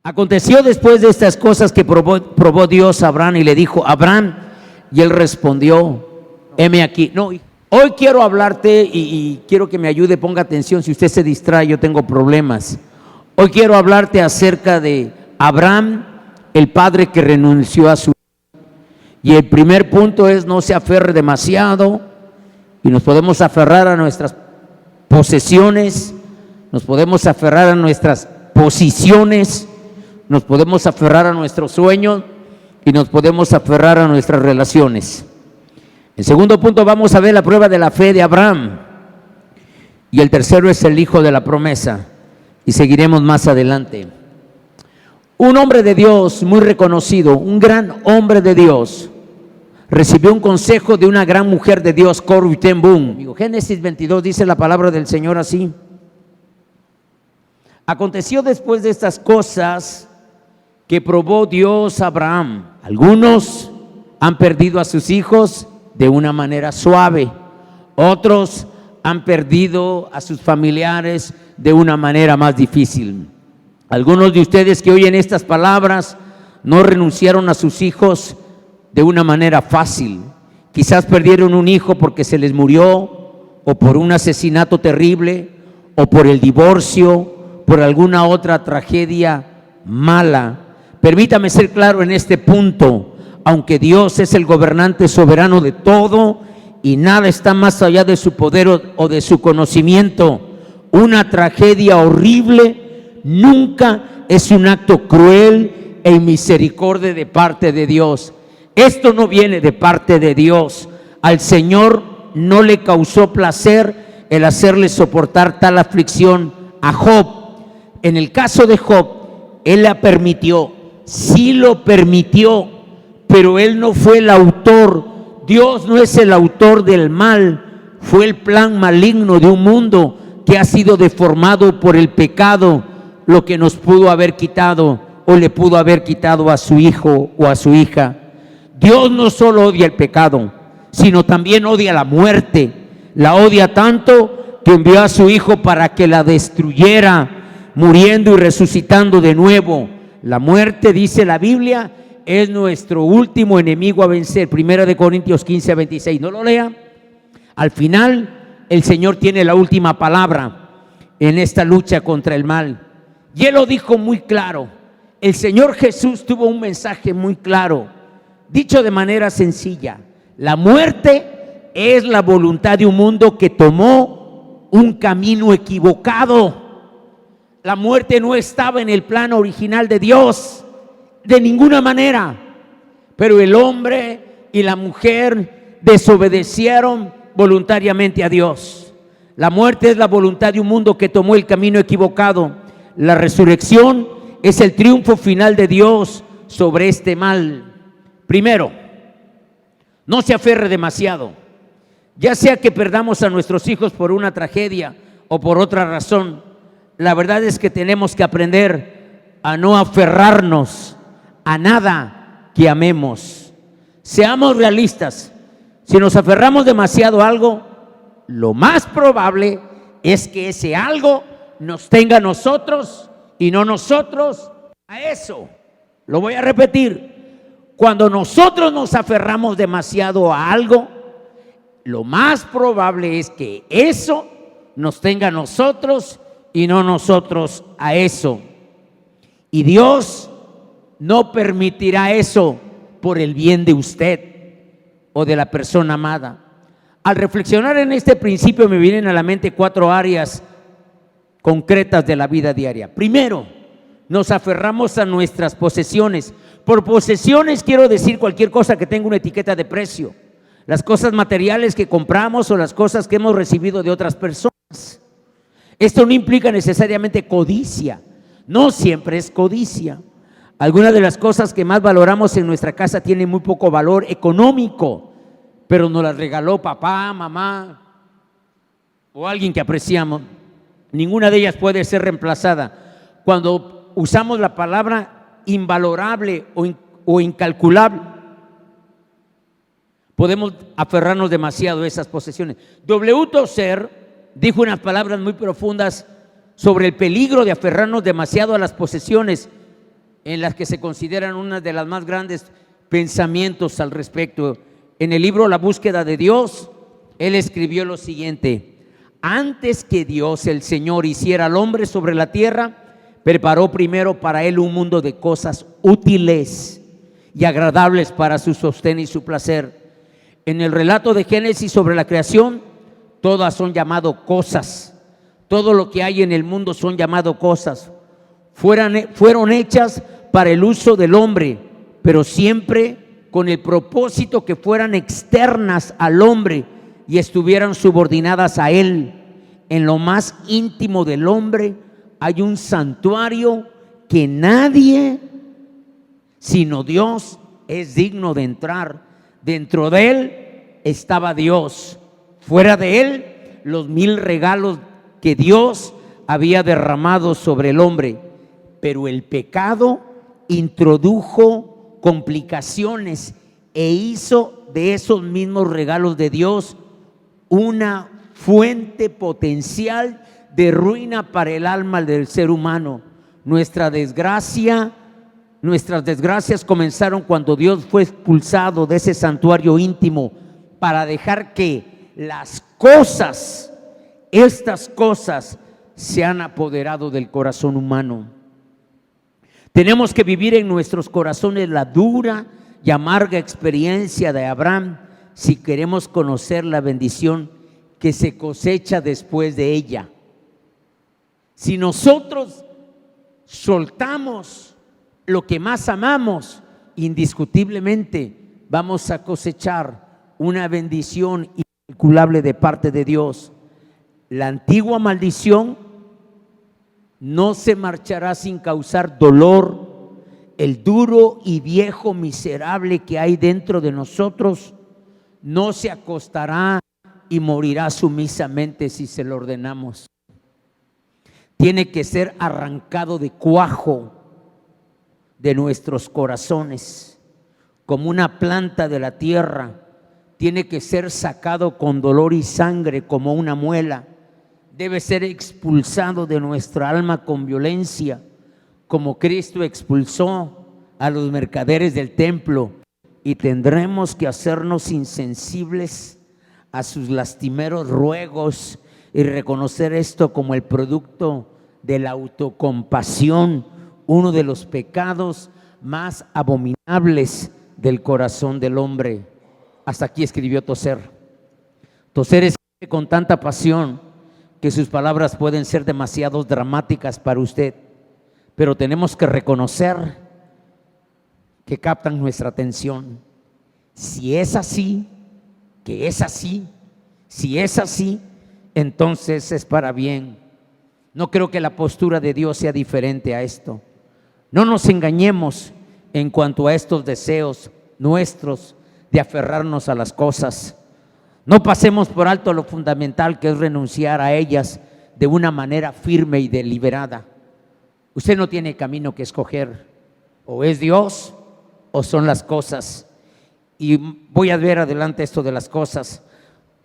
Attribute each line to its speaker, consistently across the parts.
Speaker 1: Aconteció después de estas cosas que probó Dios a Abraham y le dijo: Abraham, y él respondió: heme aquí. No, hoy quiero hablarte y quiero que me ayude, ponga atención. Si usted se distrae, yo tengo problemas. Hoy quiero hablarte acerca de Abraham, el padre que renunció a su hijo. Y el primer punto es: no se aferre demasiado. Y nos podemos aferrar a nuestras posesiones, nos podemos aferrar a nuestras posiciones, nos podemos aferrar a nuestros sueños y nos podemos aferrar a nuestras relaciones. En segundo punto vamos a ver la prueba de la fe de Abraham. Y el tercero es el hijo de la promesa. Y seguiremos más adelante. Un hombre de Dios muy reconocido, un gran hombre de Dios, recibió un consejo de una gran mujer de Dios, Corrie ten Boom. Génesis 22 dice la palabra del Señor así: aconteció después de estas cosas que probó Dios a Abraham. Algunos han perdido a sus hijos de una manera suave, otros han perdido a sus familiares de una manera más difícil. Algunos de ustedes que oyen estas palabras no renunciaron a sus hijos de una manera fácil. Quizás perdieron un hijo porque se les murió, o por un asesinato terrible, o por el divorcio, por alguna otra tragedia mala. Permítame ser claro en este punto: aunque Dios es el gobernante soberano de todo y nada está más allá de su poder o de su conocimiento, una tragedia horrible nunca es un acto cruel e inmisericordia de parte de Dios. Esto no viene de parte de Dios. Al Señor no le causó placer el hacerle soportar tal aflicción a Job. En el caso de Job, Él la permitió, sí lo permitió, pero Él no fue el autor. Dios no es el autor del mal. Fue el plan maligno de un mundo que ha sido deformado por el pecado, lo que nos pudo haber quitado o le pudo haber quitado a su hijo o a su hija. Dios no solo odia el pecado, sino también odia la muerte. La odia tanto que envió a su hijo para que la destruyera, muriendo y resucitando de nuevo. La muerte, dice la Biblia, es nuestro último enemigo a vencer. 1 Corintios 15:26. No lo lea. Al final, el Señor tiene la última palabra en esta lucha contra el mal. Y Él lo dijo muy claro. El Señor Jesús tuvo un mensaje muy claro, dicho de manera sencilla: la muerte es la voluntad de un mundo que tomó un camino equivocado. La muerte no estaba en el plan original de Dios, de ninguna manera. Pero el hombre y la mujer desobedecieron voluntariamente a Dios. La muerte es la voluntad de un mundo que tomó el camino equivocado. La resurrección es el triunfo final de Dios sobre este mal. Primero, no se aferre demasiado. Ya sea que perdamos a nuestros hijos por una tragedia o por otra razón, la verdad es que tenemos que aprender a no aferrarnos a nada que amemos. Seamos realistas. Si nos aferramos demasiado a algo, lo más probable es que ese algo nos tenga a nosotros y no nosotros a eso. Lo voy a repetir. Cuando nosotros nos aferramos demasiado a algo, lo más probable es que eso nos tenga a nosotros y no nosotros a eso. Y Dios no permitirá eso por el bien de usted o de la persona amada. Al reflexionar en este principio me vienen a la mente 4 áreas concretas de la vida diaria. Primero, nos aferramos a nuestras posesiones. Por posesiones quiero decir cualquier cosa que tenga una etiqueta de precio, las cosas materiales que compramos o las cosas que hemos recibido de otras personas. Esto no implica necesariamente codicia, no siempre es codicia. Algunas de las cosas que más valoramos en nuestra casa tienen muy poco valor económico, pero nos las regaló papá, mamá o alguien que apreciamos. Ninguna de ellas puede ser reemplazada. Cuando usamos la palabra invalorable o incalculable, podemos aferrarnos demasiado a esas posesiones. W. Tozer dijo unas palabras muy profundas sobre el peligro de aferrarnos demasiado a las posesiones en las que se consideran una de las más grandes pensamientos al respecto. En el libro La búsqueda de Dios, él escribió lo siguiente: antes que Dios, el Señor, hiciera al hombre sobre la tierra, preparó primero para él un mundo de cosas útiles y agradables para su sostén y su placer. En el relato de Génesis sobre la creación, todas son llamado cosas. Todo lo que hay en el mundo son llamado cosas. Fueron hechas para el uso del hombre, pero siempre con el propósito que fueran externas al hombre y estuvieran subordinadas a él. En lo más íntimo del hombre hay un santuario que nadie sino Dios es digno de entrar. Dentro de él estaba Dios, fuera de él los 1000 regalos que Dios había derramado sobre el hombre. Pero el pecado introdujo complicaciones e hizo de esos mismos regalos de Dios una fuente potencial de ruina para el alma del ser humano. Nuestras desgracias comenzaron cuando Dios fue expulsado de ese santuario íntimo para dejar que las cosas, estas cosas, se han apoderado del corazón humano. Tenemos que vivir en nuestros corazones la dura y amarga experiencia de Abraham si queremos conocer la bendición que se cosecha después de ella. Si nosotros soltamos lo que más amamos, indiscutiblemente vamos a cosechar una bendición incalculable de parte de Dios. La antigua maldición no se marchará sin causar dolor. El duro y viejo miserable que hay dentro de nosotros no se acostará y morirá sumisamente si se lo ordenamos. Tiene que ser arrancado de cuajo de nuestros corazones, como una planta de la tierra. Tiene que ser sacado con dolor y sangre como una muela. Debe ser expulsado de nuestra alma con violencia, como Cristo expulsó a los mercaderes del templo. Y tendremos que hacernos insensibles a sus lastimeros ruegos y reconocer esto como el producto de la autocompasión, uno de los pecados más abominables del corazón del hombre. Hasta aquí escribió Tozer. Tozer escribe con tanta pasión que sus palabras pueden ser demasiado dramáticas para usted, pero tenemos que reconocer que captan nuestra atención. Si es así, que es así, si es así, entonces es para bien. No creo que la postura de Dios sea diferente a esto. No nos engañemos en cuanto a estos deseos nuestros de aferrarnos a las cosas. No pasemos por alto lo fundamental que es renunciar a ellas de una manera firme y deliberada. Usted no tiene camino que escoger. O es Dios o son las cosas. Y voy a ver adelante esto de las cosas.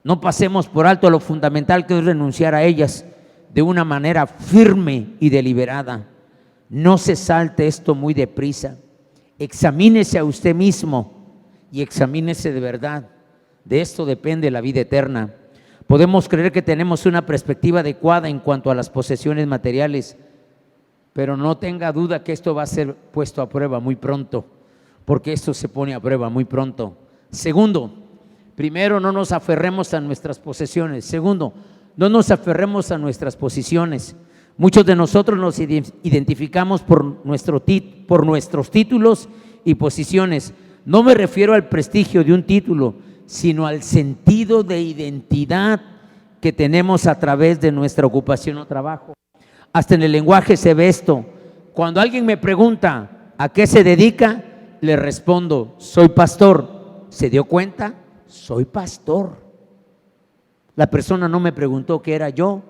Speaker 1: No pasemos por alto lo fundamental que es renunciar a ellas de una manera firme y deliberada. No se salte esto muy deprisa. Examínese a usted mismo y examínese de verdad. De esto depende la vida eterna. Podemos creer que tenemos una perspectiva adecuada en cuanto a las posesiones materiales, pero no tenga duda que esto va a ser puesto a prueba muy pronto, porque esto se pone a prueba muy pronto. Segundo, primero, no nos aferremos a nuestras posesiones. Segundo, no nos aferremos a nuestras posiciones. Muchos de nosotros nos identificamos por nuestros títulos y posiciones. No me refiero al prestigio de un título, sino al sentido de identidad que tenemos a través de nuestra ocupación o trabajo. Hasta en el lenguaje se ve esto. Cuando alguien me pregunta a qué se dedica, le respondo: soy pastor. ¿Se dio cuenta? Soy pastor. La persona no me preguntó qué era yo,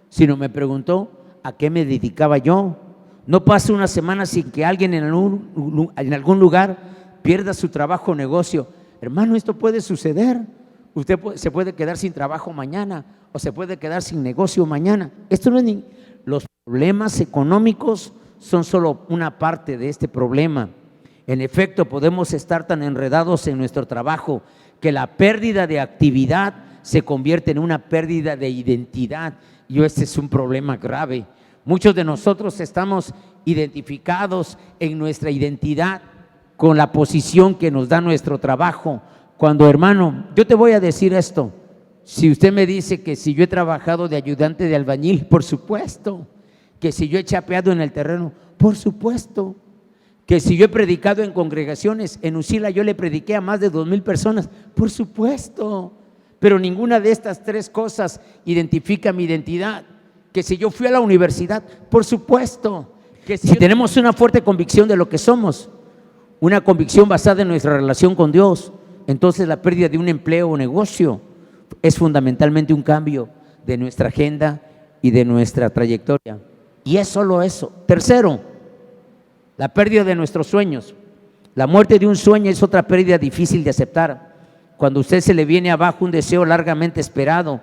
Speaker 1: sino me preguntó a qué me dedicaba yo. No pasa una semana sin que alguien en algún lugar pierda su trabajo o negocio. Hermano, esto puede suceder. Usted se puede quedar sin trabajo mañana o se puede quedar sin negocio mañana. Esto no es los problemas económicos son solo una parte de este problema. En efecto, podemos estar tan enredados en nuestro trabajo que la pérdida de actividad se convierte en una pérdida de identidad. Y este es un problema grave. Muchos de nosotros estamos identificados en nuestra identidad con la posición que nos da nuestro trabajo. Cuando, hermano, yo te voy a decir esto, si usted me dice que si yo he trabajado de ayudante de albañil, por supuesto. Que si yo he chapeado en el terreno, por supuesto. Que si yo he predicado en congregaciones, en Usila yo le prediqué a más de 2,000 personas, por supuesto. Pero ninguna de estas tres cosas identifica mi identidad. Que si yo fui a la universidad, por supuesto. Que si tenemos una fuerte convicción de lo que somos, una convicción basada en nuestra relación con Dios, entonces la pérdida de un empleo o negocio es fundamentalmente un cambio de nuestra agenda y de nuestra trayectoria. Y es solo eso. Tercero, la pérdida de nuestros sueños. La muerte de un sueño es otra pérdida difícil de aceptar. Cuando a usted se le viene abajo un deseo largamente esperado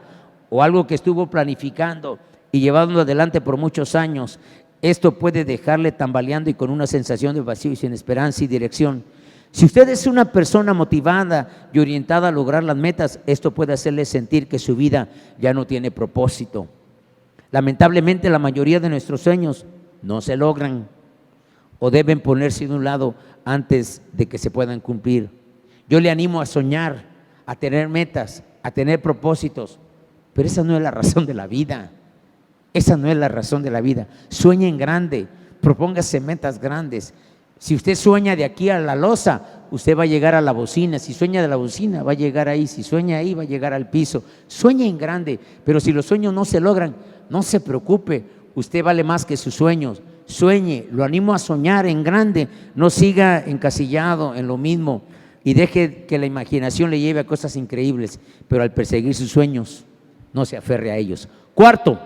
Speaker 1: o algo que estuvo planificando y llevando adelante por muchos años, esto puede dejarle tambaleando y con una sensación de vacío y sin esperanza y dirección. Si usted es una persona motivada y orientada a lograr las metas, esto puede hacerle sentir que su vida ya no tiene propósito. Lamentablemente, la mayoría de nuestros sueños no se logran o deben ponerse de un lado antes de que se puedan cumplir. Yo le animo a soñar, a tener metas, a tener propósitos, pero esa no es la razón de la vida. Esa no es la razón de la vida. Sueñe en grande, propóngase metas grandes. Si usted sueña de aquí a la losa, usted va a llegar a la bocina. Si sueña de la bocina, va a llegar ahí. Si sueña ahí, va a llegar al piso. Sueñe en grande, pero si los sueños no se logran, no se preocupe, usted vale más que sus sueños. Sueñe, lo animo a soñar en grande, no siga encasillado en lo mismo y deje que la imaginación le lleve a cosas increíbles, pero al perseguir sus sueños, no se aferre a ellos. Cuarto,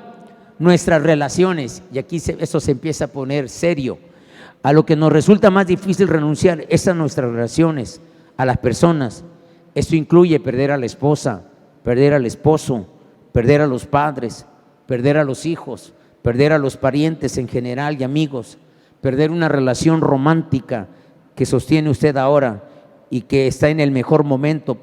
Speaker 1: nuestras relaciones, y aquí esto se empieza a poner serio. A lo que nos resulta más difícil renunciar es a nuestras relaciones, a las personas. Esto incluye perder a la esposa, perder al esposo, perder a los padres, perder a los hijos, perder a los parientes en general y amigos, perder una relación romántica que sostiene usted ahora y que está en el mejor momento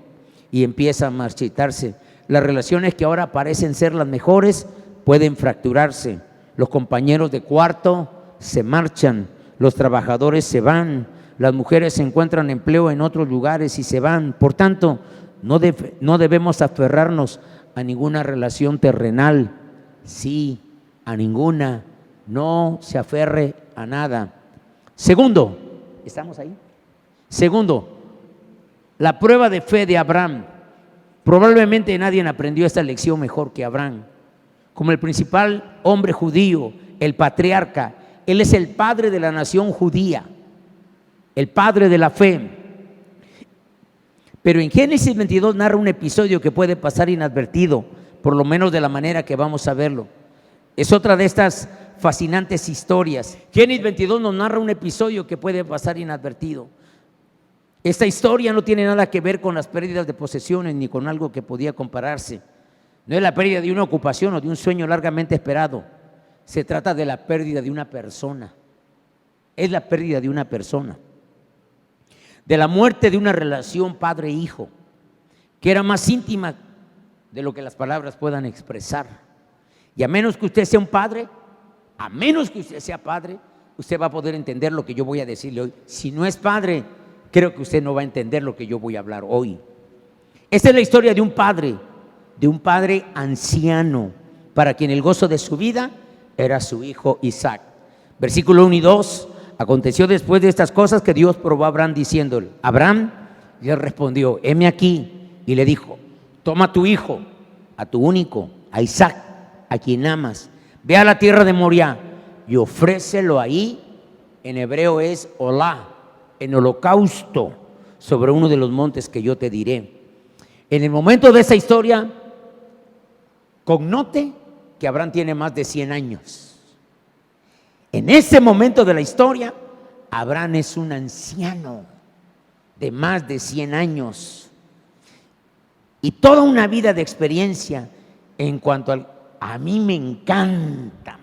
Speaker 1: y empieza a marchitarse. Las relaciones que ahora parecen ser las mejores pueden fracturarse. Los compañeros de cuarto se marchan, los trabajadores se van, las mujeres encuentran empleo en otros lugares y se van. Por tanto, no debemos aferrarnos a ninguna relación terrenal. Sí, a ninguna. No se aferre a nada. Segundo, ¿estamos ahí? Segundo, la prueba de fe de Abraham. Probablemente nadie aprendió esta lección mejor que Abraham. Como el principal hombre judío, el patriarca, él es el padre de la nación judía, el padre de la fe. Pero en Génesis 22 narra un episodio que puede pasar inadvertido, por lo menos de la manera que vamos a verlo. Es otra de estas fascinantes historias. Génesis 22 nos narra un episodio que puede pasar inadvertido. Esta historia no tiene nada que ver con las pérdidas de posesiones ni con algo que podía compararse. No es la pérdida de una ocupación o de un sueño largamente esperado. Se trata de la pérdida de una persona. Es la pérdida de una persona. De la muerte de una relación padre-hijo, que era más íntima de lo que las palabras puedan expresar. Y a menos que usted sea un padre, a menos que usted sea padre, usted va a poder entender lo que yo voy a decirle hoy. Si no es padre, creo que usted no va a entender lo que yo voy a hablar hoy. Esta es la historia de un padre anciano, para quien el gozo de su vida era su hijo Isaac. Versículo 1 y 2. Aconteció después de estas cosas que Dios probó a Abraham diciéndole: Abraham, y él respondió: heme aquí. Y le dijo: toma a tu hijo, a tu único, a Isaac, a quien amas, ve a la tierra de Moriah y ofrécelo ahí. En hebreo es olá, en holocausto, sobre uno de los montes que yo te diré. En el momento de esa historia, connote que Abraham tiene más de 100 años. En ese momento de la historia, Abraham es un anciano de más de 100 años y toda una vida de experiencia en cuanto a mí me encanta.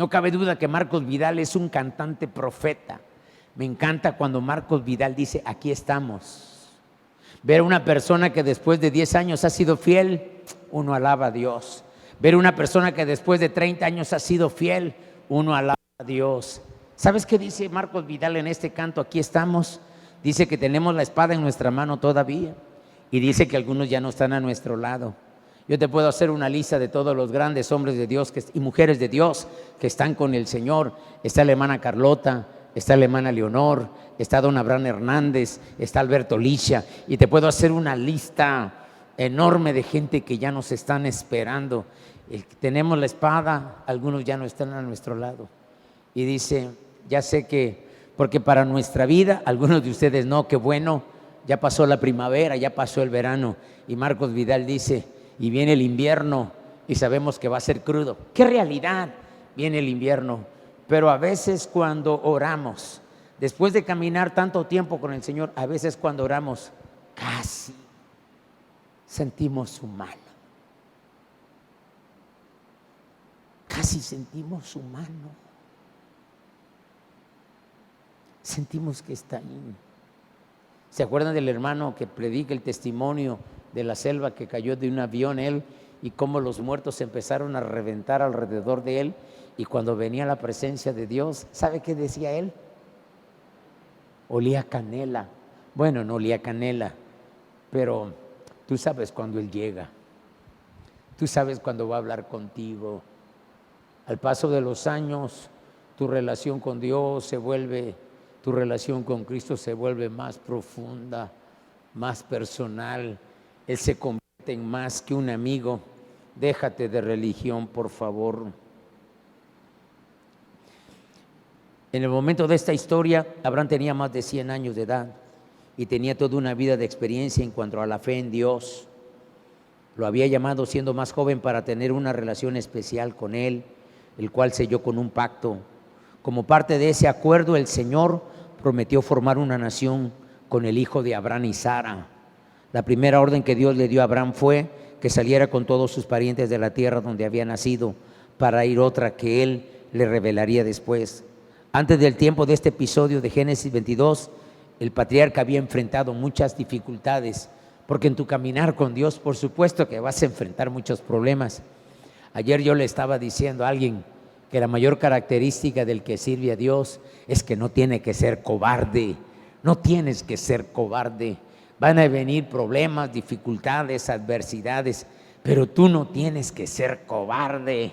Speaker 1: No cabe duda que Marcos Vidal es un cantante profeta. Me encanta cuando Marcos Vidal dice, aquí estamos. Ver a una persona que después de 10 años ha sido fiel, uno alaba a Dios. Ver a una persona que después de 30 años ha sido fiel, uno alaba a Dios. ¿Sabes qué dice Marcos Vidal en este canto? Aquí estamos. Dice que tenemos la espada en nuestra mano todavía. Y dice que algunos ya no están a nuestro lado. Yo te puedo hacer una lista de todos los grandes hombres de Dios y mujeres de Dios que están con el Señor. Está la hermana Carlota, está la hermana Leonor, está don Abraham Hernández, está Alberto Licha. Y te puedo hacer una lista enorme de gente que ya nos están esperando. Tenemos la espada, algunos ya no están a nuestro lado. Y dice, ya sé que, porque para nuestra vida, algunos de ustedes no, qué bueno, ya pasó la primavera, ya pasó el verano. Y Marcos Vidal dice, y viene el invierno y sabemos que va a ser crudo. ¡Qué realidad! Viene el invierno. Pero a veces cuando oramos, después de caminar tanto tiempo con el Señor, a veces cuando oramos, casi sentimos su mano. Casi sentimos su mano. Sentimos que está ahí. ¿Se acuerdan del hermano que predica el testimonio de la selva que cayó de un avión él y cómo los muertos empezaron a reventar alrededor de él? Y cuando venía la presencia de Dios, ¿sabe qué decía él? Olía canela. Bueno, no olía canela, pero tú sabes cuando Él llega. Tú sabes cuando va a hablar contigo. Al paso de los años, tu relación con Dios se vuelve, tu relación con Cristo se vuelve más profunda, más personal. Él se convierte en más que un amigo. Déjate de religión, por favor. En el momento de esta historia, Abraham tenía más de 100 años de edad y tenía toda una vida de experiencia en cuanto a la fe en Dios. Lo había llamado siendo más joven para tener una relación especial con Él, el cual selló con un pacto. Como parte de ese acuerdo, el Señor prometió formar una nación con el hijo de Abraham y Sara. La primera orden que Dios le dio a Abraham fue que saliera con todos sus parientes de la tierra donde había nacido para ir otra que Él le revelaría después. Antes del tiempo de este episodio de Génesis 22, el patriarca había enfrentado muchas dificultades, porque en tu caminar con Dios, por supuesto que vas a enfrentar muchos problemas. Ayer yo le estaba diciendo a alguien que la mayor característica del que sirve a Dios es que no tiene que ser cobarde. No tienes que ser cobarde. Van a venir problemas, dificultades, adversidades, pero tú no tienes que ser cobarde.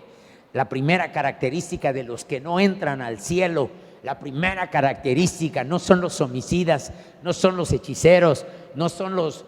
Speaker 1: La primera característica de los que no entran al cielo, la primera característica no son los homicidas, no son los hechiceros, no son los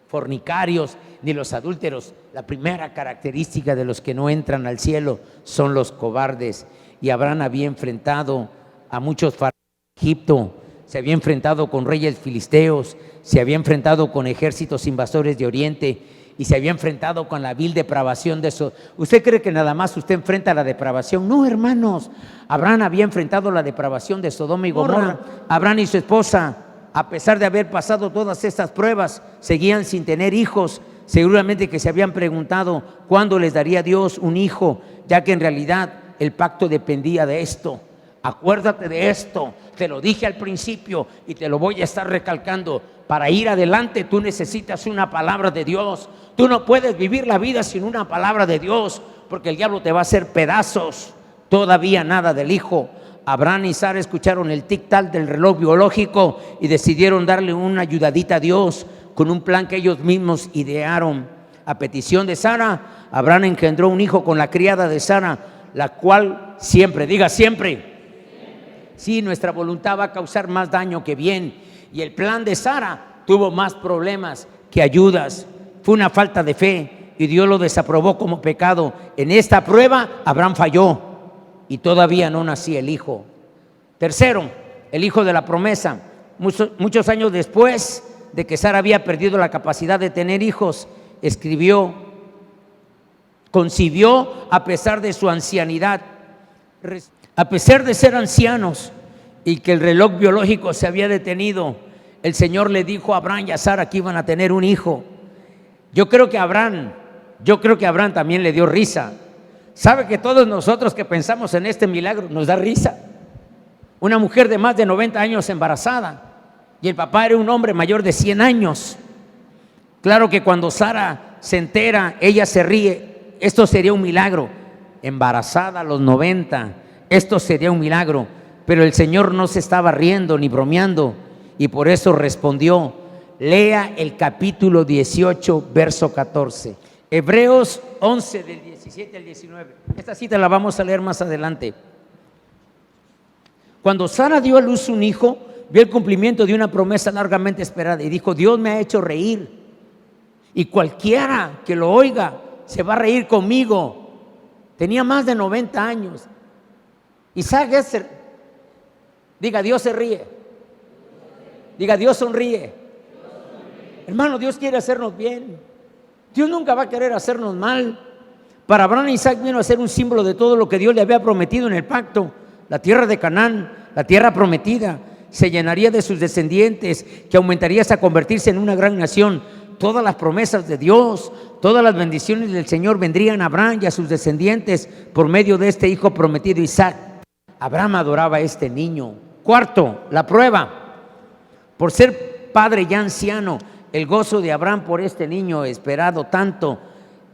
Speaker 1: fornicarios ni los adúlteros. La primera característica de los que no entran al cielo son los cobardes. Y Abraham había enfrentado a muchos faraones de Egipto, se había enfrentado con reyes filisteos, se había enfrentado con ejércitos invasores de Oriente y se había enfrentado con la vil depravación de eso. ¿Usted cree que nada más usted enfrenta la depravación? No, hermanos. Abraham había enfrentado la depravación de Sodoma y Gomorra. Abraham y su esposa, a pesar de haber pasado todas estas pruebas, seguían sin tener hijos. Seguramente que se habían preguntado cuándo les daría Dios un hijo, ya que en realidad el pacto dependía de esto. Acuérdate de esto, te lo dije al principio y te lo voy a estar recalcando. Para ir adelante tú necesitas una palabra de Dios. Tú no puedes vivir la vida sin una palabra de Dios, porque el diablo te va a hacer pedazos. Todavía nada del hijo. Abraham y Sara escucharon el tic-tac del reloj biológico y decidieron darle una ayudadita a Dios con un plan que ellos mismos idearon. A petición de Sara, Abraham engendró un hijo con la criada de Sara, la cual siempre, diga siempre, sí, nuestra voluntad va a causar más daño que bien. Y el plan de Sara tuvo más problemas que ayudas. Fue una falta de fe y Dios lo desaprobó como pecado. En esta prueba Abraham falló y todavía no nacía el hijo. Tercero, el hijo de la promesa. Muchos años después de que Sara había perdido la capacidad de tener hijos, concibió a pesar de su ancianidad. A pesar de ser ancianos y que el reloj biológico se había detenido, el Señor le dijo a Abraham y a Sara que iban a tener un hijo. Yo creo que a Abraham también le dio risa. ¿Sabe que todos nosotros que pensamos en este milagro nos da risa? Una mujer de más de 90 años embarazada y el papá era un hombre mayor de 100 años. Claro que cuando Sara se entera, ella se ríe. Esto sería un milagro. Embarazada a los 90, esto sería un milagro. Pero el Señor no se estaba riendo ni bromeando y por eso respondió. Lea el capítulo 18, verso 14. Hebreos 11, del 17 al 19. Esta cita la vamos a leer más adelante. Cuando Sara dio a luz un hijo, vio el cumplimiento de una promesa largamente esperada y dijo: Dios me ha hecho reír y cualquiera que lo oiga se va a reír conmigo. Tenía más de 90 años. Isaac Esther, diga: Dios se ríe. Diga: Dios sonríe. Hermano, Dios quiere hacernos bien. Dios nunca va a querer hacernos mal. Para Abraham, Isaac vino a ser un símbolo de todo lo que Dios le había prometido en el pacto. La tierra de Canaán, la tierra prometida, se llenaría de sus descendientes, que aumentaría hasta convertirse en una gran nación. Todas las promesas de Dios, todas las bendiciones del Señor vendrían a Abraham y a sus descendientes por medio de este hijo prometido, Isaac. Abraham adoraba a este niño. Cuarto, la prueba. Por ser padre ya anciano, el gozo de Abraham por este niño esperado tanto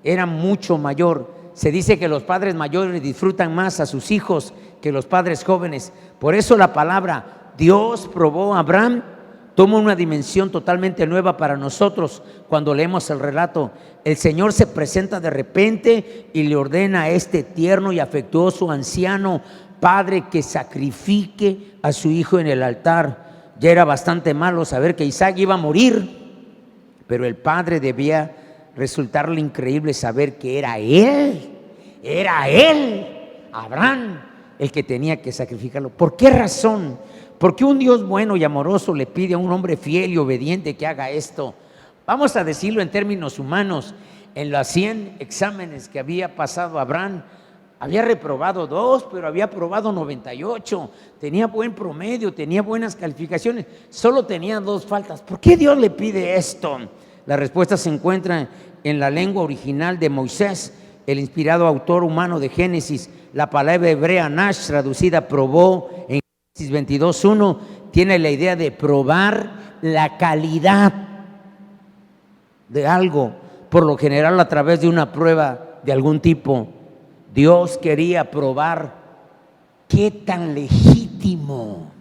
Speaker 1: era mucho mayor. Se dice que los padres mayores disfrutan más a sus hijos que los padres jóvenes. Por eso la palabra Dios probó a Abraham toma una dimensión totalmente nueva para nosotros cuando leemos el relato. El Señor se presenta de repente y le ordena a este tierno y afectuoso anciano padre que sacrifique a su hijo en el altar. Ya era bastante malo saber que Isaac iba a morir, pero el padre debía resultarle increíble saber que era él, Abraham, el que tenía que sacrificarlo. ¿Por qué razón? Porque un Dios bueno y amoroso le pide a un hombre fiel y obediente que haga esto. Vamos a decirlo en términos humanos. En los 100 exámenes que había pasado Abraham, había reprobado 2, pero había aprobado 98. Tenía buen promedio, tenía buenas calificaciones. Solo tenía 2 faltas. ¿Por qué Dios le pide esto? La respuesta se encuentra en la lengua original de Moisés, el inspirado autor humano de Génesis. La palabra hebrea nash, traducida probó en Génesis 22:1, tiene la idea de probar la calidad de algo, por lo general a través de una prueba de algún tipo. Dios quería probar qué tan legítimo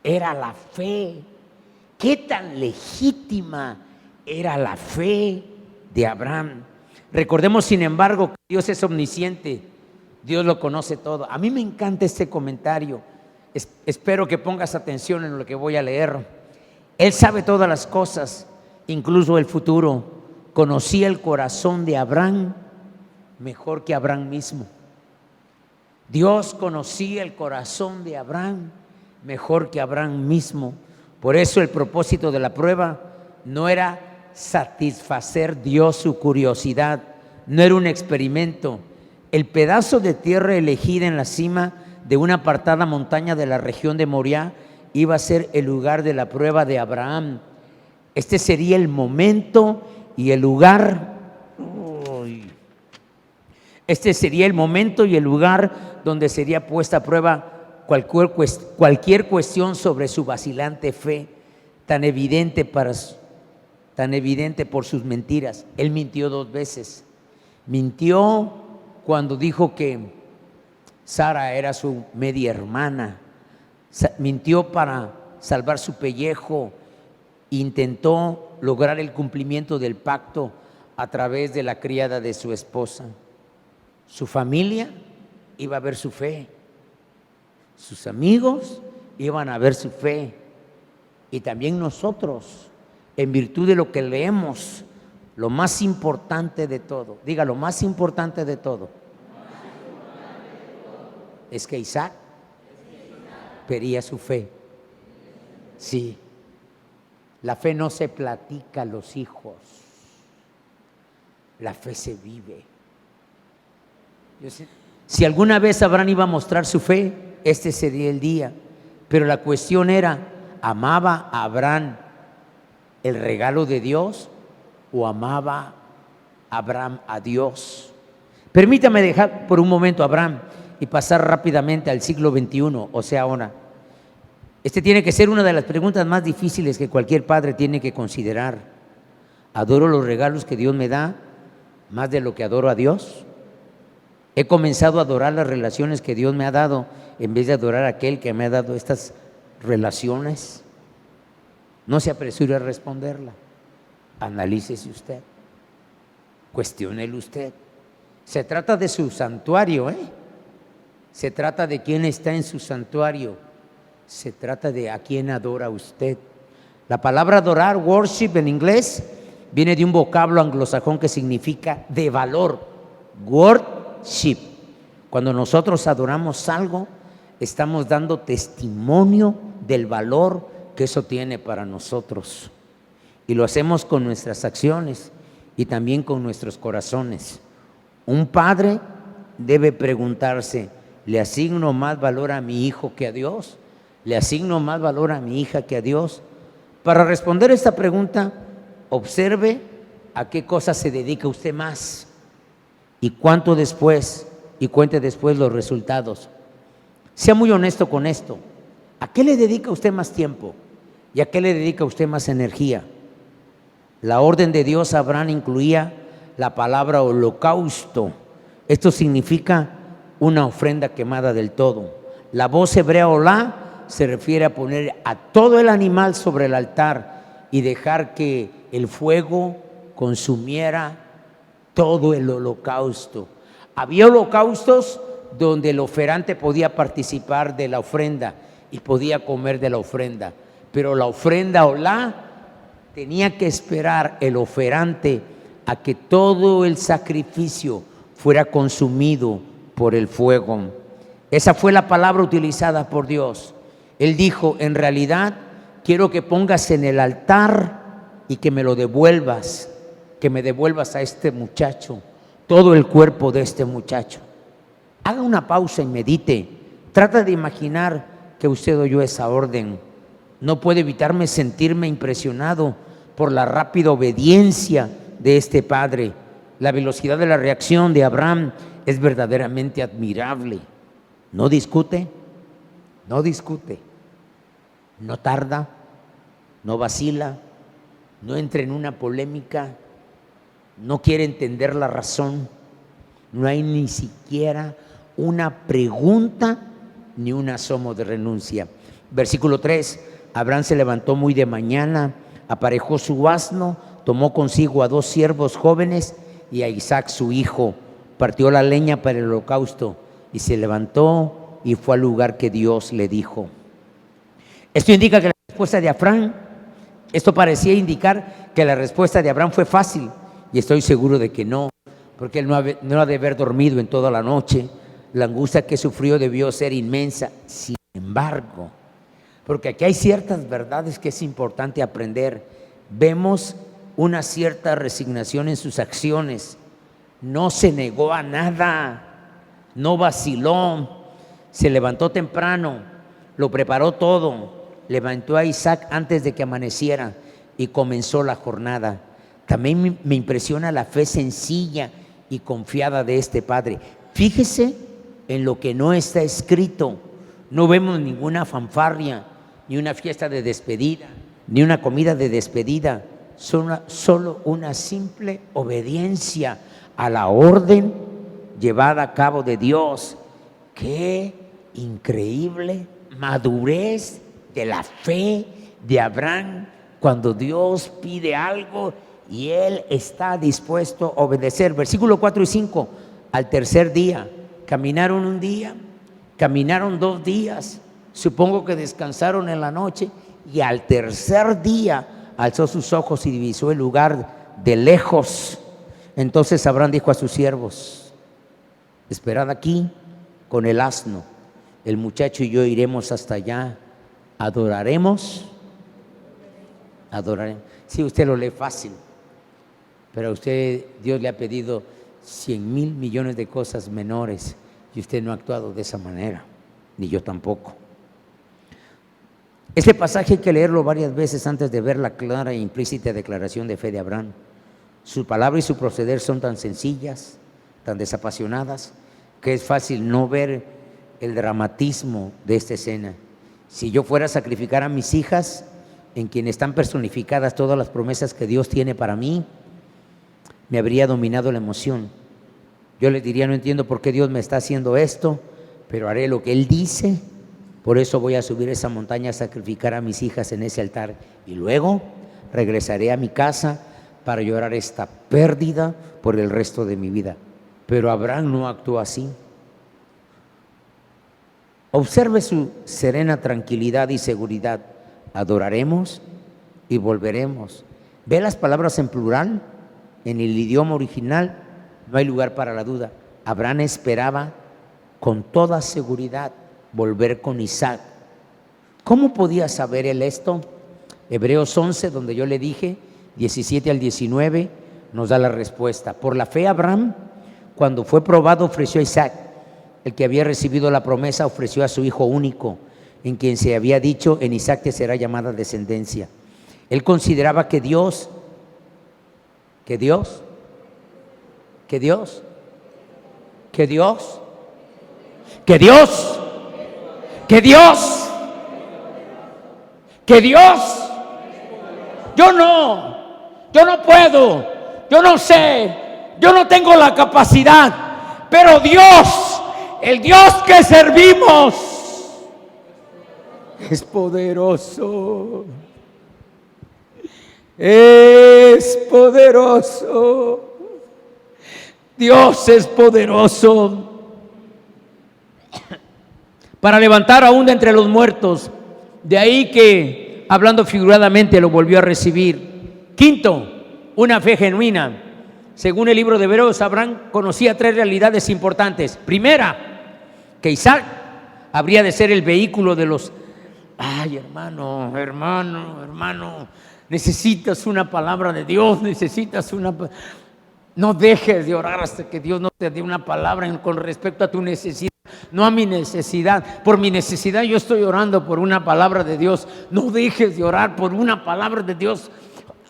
Speaker 1: era la fe, qué tan legítima era la fe de Abraham. Recordemos, sin embargo, que Dios es omnisciente, Dios lo conoce todo. A mí me encanta este comentario. Espero que pongas atención en lo que voy a leer. Él sabe todas las cosas, incluso el futuro. Conocía el corazón de Abraham mejor que Abraham mismo. Dios conocía el corazón de Abraham mejor que Abraham mismo. Por eso el propósito de la prueba no era satisfacer Dios su curiosidad, no era un experimento. El pedazo de tierra elegida en la cima de una apartada montaña de la región de Moriah iba a ser el lugar de la prueba de Abraham. Este sería el momento y el lugar. Este sería el momento y el lugar donde sería puesta a prueba cualquier cuestión sobre su vacilante fe, tan evidente por sus mentiras. Él mintió 2 veces. Mintió cuando dijo que Sara era su media hermana. Mintió para salvar su pellejo. Intentó lograr el cumplimiento del pacto a través de la criada de su esposa. Su familia iba a ver su fe. Sus amigos iban a ver su fe. Y también nosotros, en virtud de lo que leemos, lo más importante de todo, diga, lo más importante de todo, es que Isaac pedía su fe. Sí, la fe no se platica a los hijos, la fe se vive. Si alguna vez Abraham iba a mostrar su fe, este sería el día. Pero la cuestión era, ¿amaba a Abraham el regalo de Dios o amaba Abraham a Dios? Permítame dejar por un momento a Abraham y pasar rápidamente al siglo XXI, o sea, ahora. Tiene que ser una de las preguntas más difíciles que cualquier padre tiene que considerar. ¿Adoro los regalos que Dios me da más de lo que adoro a Dios? ¿He comenzado a adorar las relaciones que Dios me ha dado en vez de adorar a aquel que me ha dado estas relaciones? No se apresure a responderla. Analícese usted. Cuestiónelo usted. Se trata de su santuario, Se trata de quién está en su santuario. Se trata de a quién adora usted. La palabra adorar, worship en inglés, viene de un vocablo anglosajón que significa de valor. Worship. Cuando nosotros adoramos algo, estamos dando testimonio del valor que eso tiene para nosotros. Y lo hacemos con nuestras acciones y también con nuestros corazones. Un padre debe preguntarse, ¿le asigno más valor a mi hijo que a Dios? ¿Le asigno más valor a mi hija que a Dios? Para responder esta pregunta, observe a qué cosa se dedica usted más y cuánto después, y cuente después los resultados. Sea muy honesto con esto. ¿A qué le dedica usted más tiempo? ¿Y a qué le dedica usted más energía? La orden de Dios a Abraham incluía la palabra holocausto. Esto significa una ofrenda quemada del todo. La voz hebrea olá se refiere a poner a todo el animal sobre el altar y dejar que el fuego consumiera todo el holocausto. Había holocaustos donde el oferante podía participar de la ofrenda y podía comer de la ofrenda, pero la ofrenda olá tenía que esperar el oferante a que todo el sacrificio fuera consumido por el fuego. Esa fue la palabra utilizada por Dios. Él dijo, en realidad quiero que pongas en el altar y que me lo devuelvas, que me devuelvas a este muchacho, todo el cuerpo de este muchacho. Haga una pausa y medite. Trata de imaginar que usted oyó esa orden. No puedo evitarme sentirme impresionado por la rápida obediencia de este padre. La velocidad de la reacción de Abraham es verdaderamente admirable. No discute, no discute, no tarda, no vacila, no entra en una polémica, no quiere entender la razón. No hay ni siquiera una pregunta ni un asomo de renuncia. Versículo 3, Abraham se levantó muy de mañana, aparejó su asno, tomó consigo a 2 siervos jóvenes y a Isaac su hijo, partió la leña para el holocausto y se levantó y fue al lugar que Dios le dijo. Esto indica que la respuesta de Abraham, esto parecía indicar que la respuesta de Abraham fue fácil, y estoy seguro de que no, porque él no ha de haber dormido en toda la noche. La angustia que sufrió debió ser inmensa. Sin embargo, porque aquí hay ciertas verdades que es importante aprender, vemos una cierta resignación en sus acciones. No se negó a nada, no vaciló, se levantó temprano, lo preparó todo, levantó a Isaac antes de que amaneciera y comenzó la jornada. También me impresiona la fe sencilla y confiada de este padre. Fíjese en lo que no está escrito. No vemos ninguna fanfarria, ni una fiesta de despedida, ni una comida de despedida. Solo una simple obediencia a la orden llevada a cabo de Dios. ¡Qué increíble madurez de la fe de Abraham cuando Dios pide algo y él está dispuesto a obedecer! Versículo 4 y 5. Al tercer día, caminaron un día, caminaron 2 días, supongo que descansaron en la noche, y al tercer día alzó sus ojos y divisó el lugar de lejos. Entonces Abraham dijo a sus siervos: esperad aquí con el asno, el muchacho y yo iremos hasta allá, adoraremos. Sí, usted lo lee fácil, pero a usted Dios le ha pedido 100,000 millones de cosas menores y usted no ha actuado de esa manera, ni yo tampoco. Este pasaje hay que leerlo varias veces antes de ver la clara e implícita declaración de fe de Abraham. Su palabra y su proceder son tan sencillas, tan desapasionadas, que es fácil no ver el dramatismo de esta escena. Si yo fuera a sacrificar a mis hijas, en quien están personificadas todas las promesas que Dios tiene para mí, me habría dominado la emoción. Yo les diría: no entiendo por qué Dios me está haciendo esto, pero haré lo que Él dice. Por eso voy a subir esa montaña a sacrificar a mis hijas en ese altar, y luego regresaré a mi casa para llorar esta pérdida por el resto de mi vida. Pero Abraham no actuó así. Observe su serena tranquilidad y seguridad. Adoraremos y volveremos. ¿Ve las palabras en plural? En el idioma original no hay lugar para la duda. Abraham esperaba con toda seguridad volver con Isaac. ¿Cómo podía saber él esto? Hebreos 11, donde yo le dije, 17 al 19, nos da la respuesta. Por la fe Abraham, cuando fue probado, ofreció a Isaac. El que había recibido la promesa ofreció a su hijo único, en quien se había dicho: en Isaac te será llamada descendencia. Él consideraba que Dios yo no puedo, yo no sé, yo no tengo la capacidad, pero Dios, el Dios que servimos, es poderoso. Es poderoso. Dios es poderoso para levantar aún de entre los muertos. De ahí que, hablando figuradamente, lo volvió a recibir. Quinto, una fe genuina. Según el libro de Hebreos, Abraham conocía tres realidades importantes. Primera, que Isaac habría de ser el vehículo de los... Ay, hermano, necesitas una palabra de Dios, no dejes de orar hasta que Dios no te dé una palabra con respecto a tu necesidad, no a mi necesidad. Por mi necesidad yo estoy orando por una palabra de Dios. No dejes de orar por una palabra de Dios.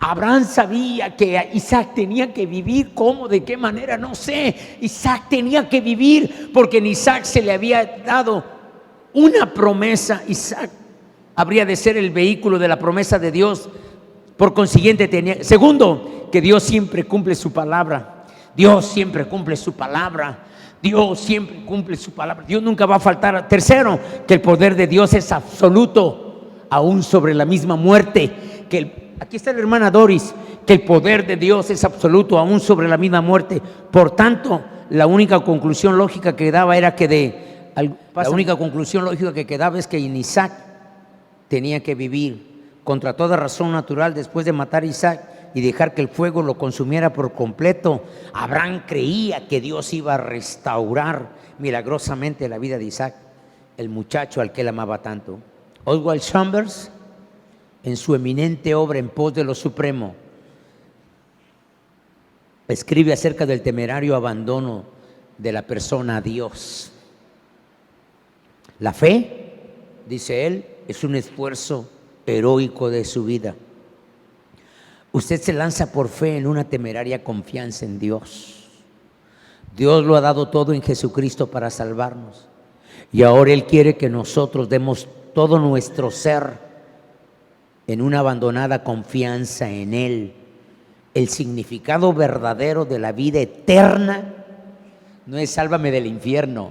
Speaker 1: Abraham sabía que Isaac tenía que vivir. ¿Cómo? ¿De qué manera? No sé. Isaac tenía que vivir porque en Isaac se le había dado una promesa. Isaac habría de ser el vehículo de la promesa de Dios. Por consiguiente tenía... Segundo, que Dios siempre cumple su palabra. Dios siempre cumple su palabra. Dios siempre cumple su palabra. Dios nunca va a faltar. Tercero, que el poder de Dios es absoluto, aún sobre la misma muerte. Aquí está la hermana Doris, que el poder de Dios es absoluto, aún sobre la misma muerte. Por tanto, la única conclusión lógica que daba era que es que en Isaac tenía que vivir. Contra toda razón natural, después de matar a Isaac y dejar que el fuego lo consumiera por completo, Abraham creía que Dios iba a restaurar milagrosamente la vida de Isaac, el muchacho al que él amaba tanto. Oswald Chambers, en su eminente obra En pos de lo supremo, escribe acerca del temerario abandono de la persona a Dios. La fe, dice él, es un esfuerzo heroico de su vida. Usted se lanza por fe en una temeraria confianza en Dios. Dios lo ha dado todo en Jesucristo para salvarnos, y ahora Él quiere que nosotros demos todo nuestro ser en una abandonada confianza en Él. El significado verdadero de la vida eterna no es sálvame del infierno,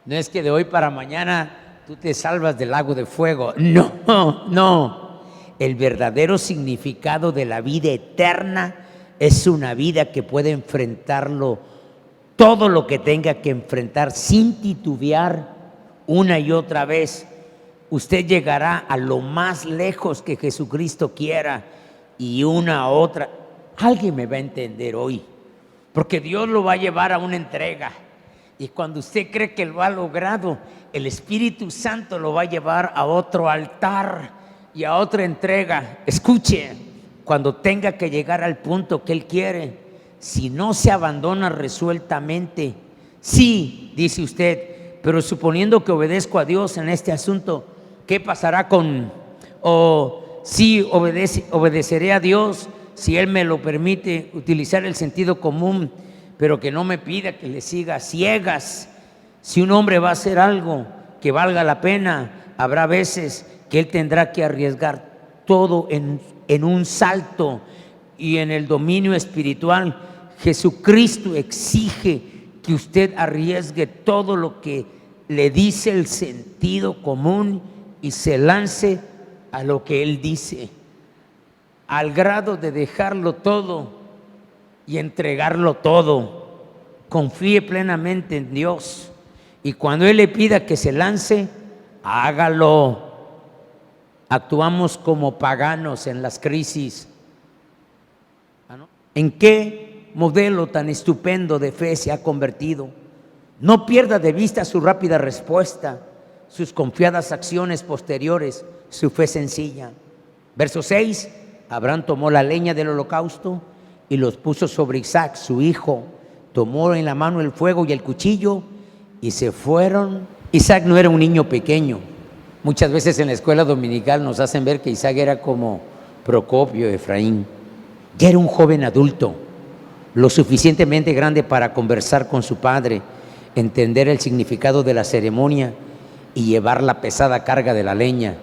Speaker 1: no es que de hoy para mañana tú te salvas del lago de fuego. No. El verdadero significado de la vida eterna es una vida que puede enfrentarlo todo lo que tenga que enfrentar sin titubear una y otra vez. Usted llegará a lo más lejos que Jesucristo quiera, y una a otra. Alguien me va a entender hoy, porque Dios lo va a llevar a una entrega. Y cuando usted cree que lo ha logrado, el Espíritu Santo lo va a llevar a otro altar y a otra entrega. Escuche, cuando tenga que llegar al punto que Él quiere, si no se abandona resueltamente, sí, dice usted, pero suponiendo que obedezco a Dios en este asunto, ¿qué pasará sí, obedeceré a Dios si Él me lo permite, utilizar el sentido común, pero que no me pida que le siga a ciegas. Si un hombre va a hacer algo que valga la pena, habrá veces que él tendrá que arriesgar todo en un salto. Y en el dominio espiritual, Jesucristo exige que usted arriesgue todo lo que le dice el sentido común y se lance a lo que Él dice, al grado de dejarlo todo y entregarlo todo. Confíe plenamente en Dios, y cuando Él le pida que se lance, hágalo. Actuamos como paganos en las crisis. ¿En qué modelo tan estupendo de fe se ha convertido? No pierda de vista su rápida respuesta, sus confiadas acciones posteriores, su fe sencilla. Verso 6, Abraham tomó la leña del holocausto y los puso sobre Isaac, su hijo. Tomó en la mano el fuego y el cuchillo y se fueron. Isaac no era un niño pequeño. Muchas veces en la escuela dominical nos hacen ver que Isaac era como Procopio, Efraín. Ya era un joven adulto, lo suficientemente grande para conversar con su padre, entender el significado de la ceremonia y llevar la pesada carga de la leña.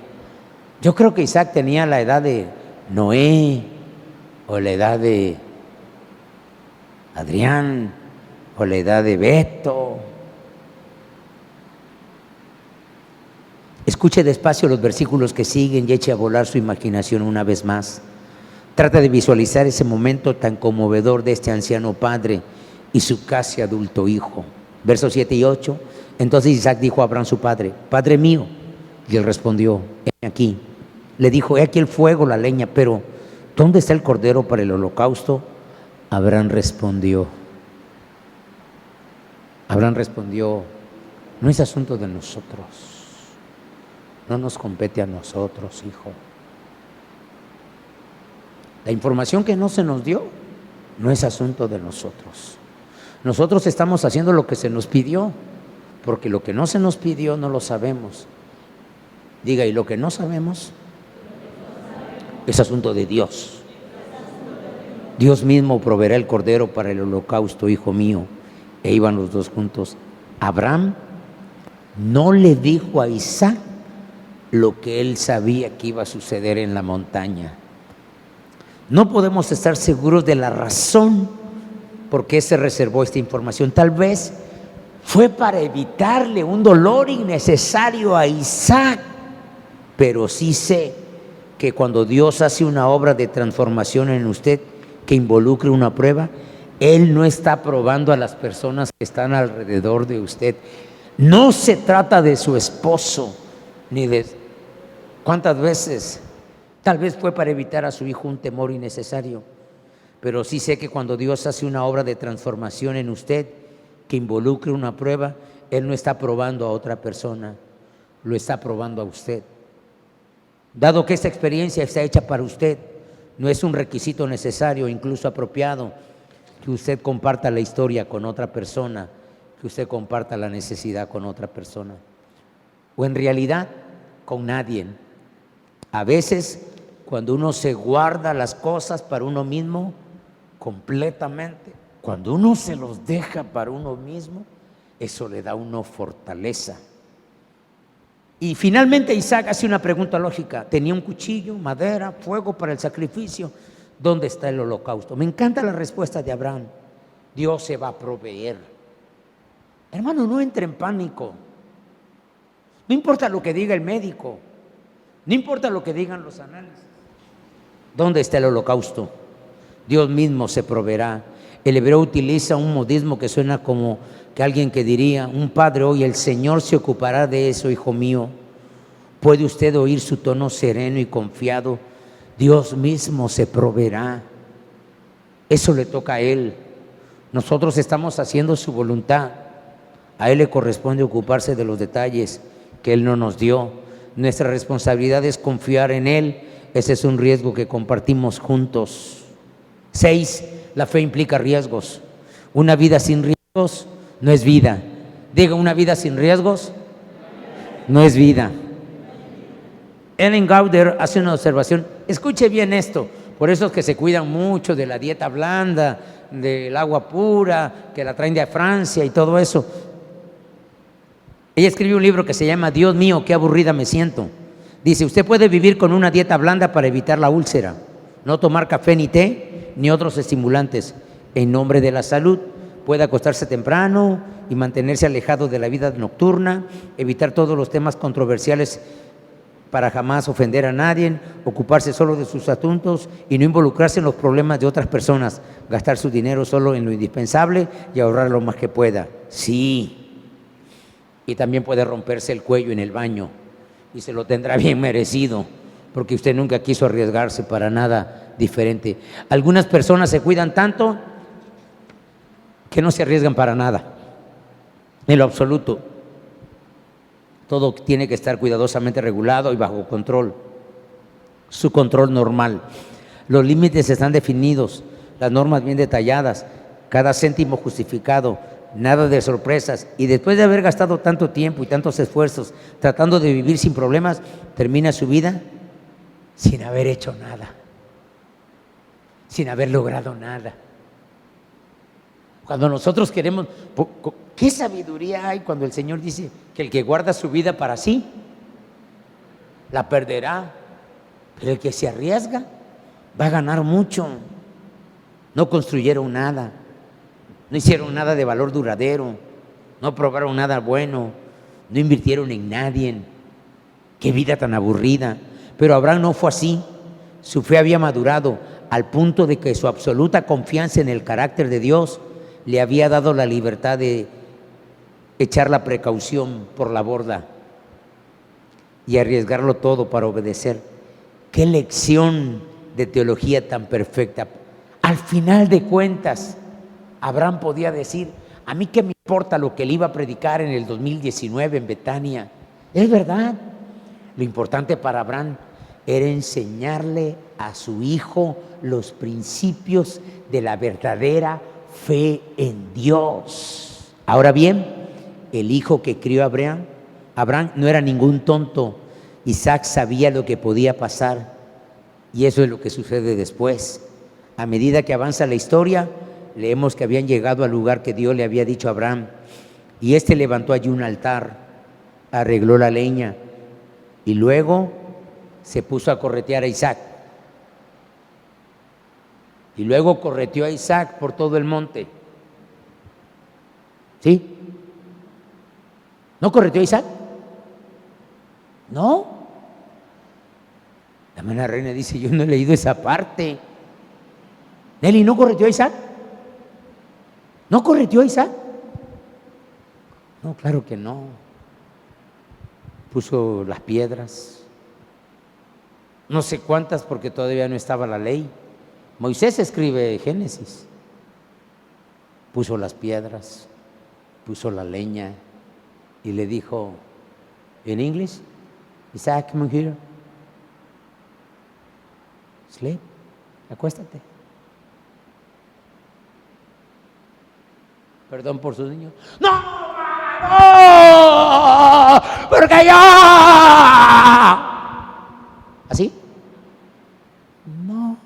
Speaker 1: Yo creo que Isaac tenía la edad de Noé, o la edad de Adrián, o la edad de Beto. Escuche despacio los versículos que siguen y eche a volar su imaginación una vez más. Trata de visualizar ese momento tan conmovedor de este anciano padre y su casi adulto hijo. Versos 7 y 8. Entonces Isaac dijo a Abraham su padre: Padre mío. Y él respondió: He aquí. Le dijo: He aquí el fuego, la leña, pero ¿dónde está el cordero para el holocausto? Abraham respondió: no es asunto de nosotros. No nos compete a nosotros, hijo. La información que no se nos dio no es asunto de nosotros. Nosotros estamos haciendo lo que se nos pidió, porque lo que no se nos pidió no lo sabemos. Diga, y lo que no sabemos es asunto de Dios. Dios mismo proveerá el cordero para el holocausto, hijo mío. E iban los dos juntos. Abraham no le dijo a Isaac lo que él sabía que iba a suceder en la montaña. No podemos estar seguros de la razón por qué se reservó esta información. Tal vez fue para evitarle un dolor innecesario a Isaac, pero sí sé que cuando Dios hace una obra de transformación en usted que involucre una prueba, Él no está probando a las personas que están alrededor de usted. No se trata de su esposo, ni de cuántas veces. Tal vez fue para evitar a su hijo un temor innecesario, pero sí sé que cuando Dios hace una obra de transformación en usted que involucre una prueba, Él no está probando a otra persona, lo está probando a usted. Dado que esta experiencia está hecha para usted, no es un requisito necesario, incluso apropiado, que usted comparta la historia con otra persona, que usted comparta la necesidad con otra persona, o en realidad con nadie. A veces, cuando uno se guarda las cosas para uno mismo completamente, cuando uno se los deja para uno mismo, eso le da a uno fortaleza. Y finalmente Isaac hace una pregunta lógica. Tenía un cuchillo, madera, fuego para el sacrificio. ¿Dónde está el holocausto? Me encanta la respuesta de Abraham. Dios se va a proveer. Hermano, no entre en pánico. No importa lo que diga el médico, no importa lo que digan los análisis. ¿Dónde está el holocausto? Dios mismo se proveerá. El hebreo utiliza un modismo que suena como que alguien que diría: un padre hoy, el Señor se ocupará de eso, hijo mío. ¿Puede usted oír su tono sereno y confiado? Dios mismo se proveerá. Eso le toca a Él. Nosotros estamos haciendo su voluntad. A Él le corresponde ocuparse de los detalles que Él no nos dio. Nuestra responsabilidad es confiar en Él. Ese es un riesgo que compartimos juntos. 6. La fe implica riesgos. Una vida sin riesgos no es vida. Diga, una vida sin riesgos no es vida. Ellen Gauder hace una observación. Escuche bien esto, Por eso es que se cuidan mucho de la dieta blanda, del agua pura, que la traen de Francia y todo eso. Ella escribió un libro que se llama Dios mío, qué aburrida me siento. Dice, usted puede vivir con una dieta blanda para evitar la úlcera, no tomar café ni té, ni otros estimulantes, en nombre de la salud. Puede acostarse temprano y mantenerse alejado de la vida nocturna, evitar todos los temas controversiales para jamás ofender a nadie, ocuparse solo de sus asuntos y no involucrarse en los problemas de otras personas, gastar su dinero solo en lo indispensable y ahorrar lo más que pueda. Sí, y también puede romperse el cuello en el baño y se lo tendrá bien merecido, porque usted nunca quiso arriesgarse para nada diferente. Algunas personas se cuidan tanto que no se arriesgan para nada, en lo absoluto. Todo tiene que estar cuidadosamente regulado y bajo control, su control normal. Los límites están definidos, las normas bien detalladas, cada céntimo justificado, nada de sorpresas. Y después de haber gastado tanto tiempo y tantos esfuerzos tratando de vivir sin problemas, termina su vida sin haber hecho nada, sin haber logrado nada. Cuando nosotros queremos, ¿qué sabiduría hay cuando el Señor dice que el que guarda su vida para sí, la perderá? Pero el que se arriesga va a ganar mucho. No construyeron nada, no hicieron nada de valor duradero, no probaron nada bueno, no invirtieron en nadie. Qué vida tan aburrida. Pero Abraham no fue así. Su fe había madurado al punto de que su absoluta confianza en el carácter de Dios le había dado la libertad de echar la precaución por la borda y arriesgarlo todo para obedecer. Qué lección de teología tan perfecta. Al final de cuentas, Abraham podía decir, a mí qué me importa lo que él iba a predicar en el 2019 en Betania. Es verdad. Lo importante para Abraham era enseñarle a su hijo los principios de la verdadera fe en Dios. Ahora bien, el hijo que crió Abraham no era ningún tonto. Isaac sabía lo que podía pasar, y eso es lo que sucede después. A medida que avanza la historia, leemos que habían llegado al lugar que Dios le había dicho a Abraham, y éste levantó allí un altar, arregló la leña y luego se puso a corretear a Isaac. Y luego correteó a Isaac por todo el monte. ¿Sí? ¿No correteó a Isaac? No. La hermana Reina dice, yo no he leído esa parte. Nelly, ¿no correteó a Isaac? ¿No correteó a Isaac? No, claro que no. Puso las piedras. No sé cuántas porque todavía no estaba la ley. Moisés escribe Génesis. Puso las piedras, puso la leña y le dijo en inglés, Isaac, come here. Sleep, acuéstate. Perdón por sus niños. ¡No! ¡No! ¡Porque yo! ¿Así? No.